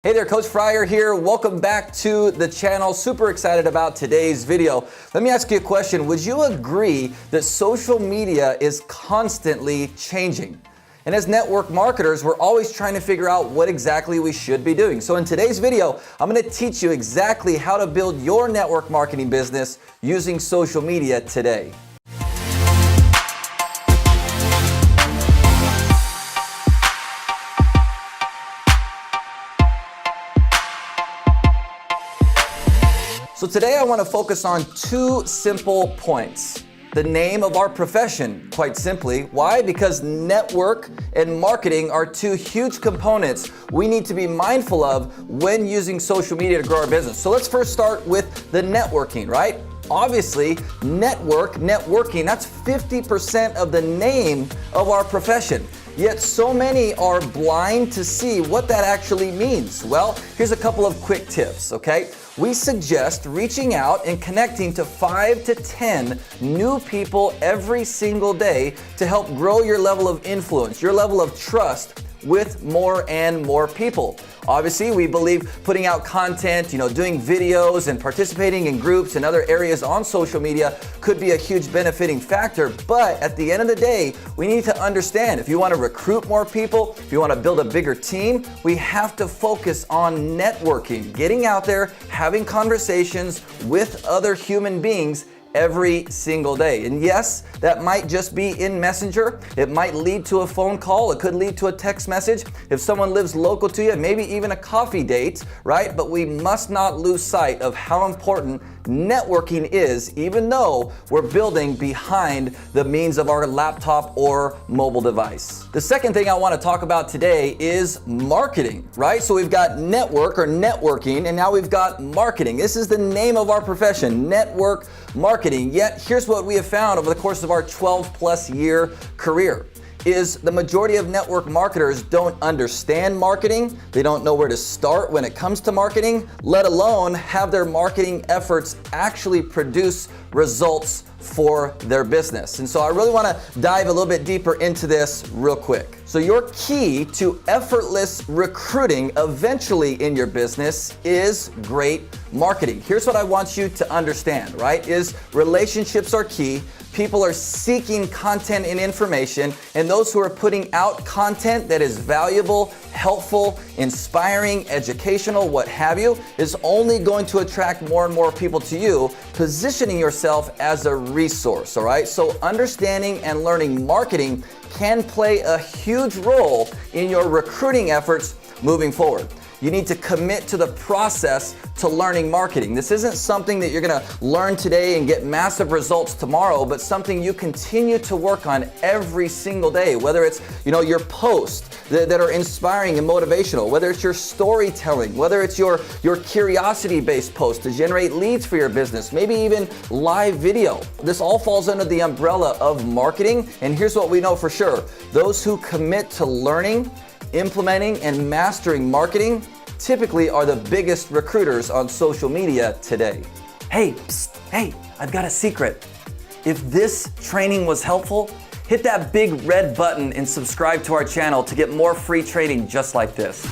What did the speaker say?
Hey there, Coach Fryer here. Welcome back to the channel. Super excited about today's video. Let me ask you a question. Would you agree that social media is constantly changing? And as network marketers, we're always trying to figure out what exactly we should be doing. So in today's video, I'm going to teach you exactly how to build your network marketing business using social media today. So today I want to focus on two simple points. The name of our profession, quite simply. Why? Because network and marketing are two huge components we need to be mindful of when using social media to grow our business. So let's first start with the networking, right? Obviously, networking, that's 50% of the name of our profession. Yet so many are blind to see what that actually means. Well, here's a couple of quick tips, okay? We suggest reaching out and connecting to 5 to 10 new people every single day to help grow your level of influence, your level of trust with more and more people. Obviously, we believe putting out content, doing videos and participating in groups and other areas on social media could be a huge benefiting factor. But at the end of the day, we need to understand if you want to recruit more people, if you want to build a bigger team, we have to focus on networking, getting out there, having conversations with other human beings every single day. And yes, that might just be in Messenger. It might lead to a phone call. It could lead to a text message. If someone lives local to you, maybe even a coffee date, right? But we must not lose sight of how important networking is, even though we're building behind the means of our laptop or mobile device. The second thing I want to talk about today is marketing, right? So we've got network or networking, and now we've got marketing. This is the name of our profession, network marketing. Yet here's what we have found over the course of our 12+ year career. Is the majority of network marketers don't understand marketing. They don't know where to start when it comes to marketing, let alone have their marketing efforts actually produce results for their business. And so I really want to dive a little bit deeper into this real quick. So your key to effortless recruiting eventually in your business is great marketing. Here's what I want you to understand, right? Is relationships are key. People are seeking content and information, and those who are putting out content that is valuable, helpful, inspiring, educational, what have you, is only going to attract more and more people to you, positioning yourself as a resource, all right? So understanding and learning marketing can play a huge role in your recruiting efforts moving forward. You need to commit to the process to learning marketing. This isn't something that you're gonna learn today and get massive results tomorrow, but something you continue to work on every single day, whether it's your posts that are inspiring and motivational, whether it's your storytelling, whether it's your curiosity-based posts to generate leads for your business, maybe even live video. This all falls under the umbrella of marketing, and here's what we know for sure. Those who commit to learning, implementing, and mastering marketing typically are the biggest recruiters on social media today. Hey, I've got a secret. If this training was helpful, hit that big red button and subscribe to our channel to get more free training just like this.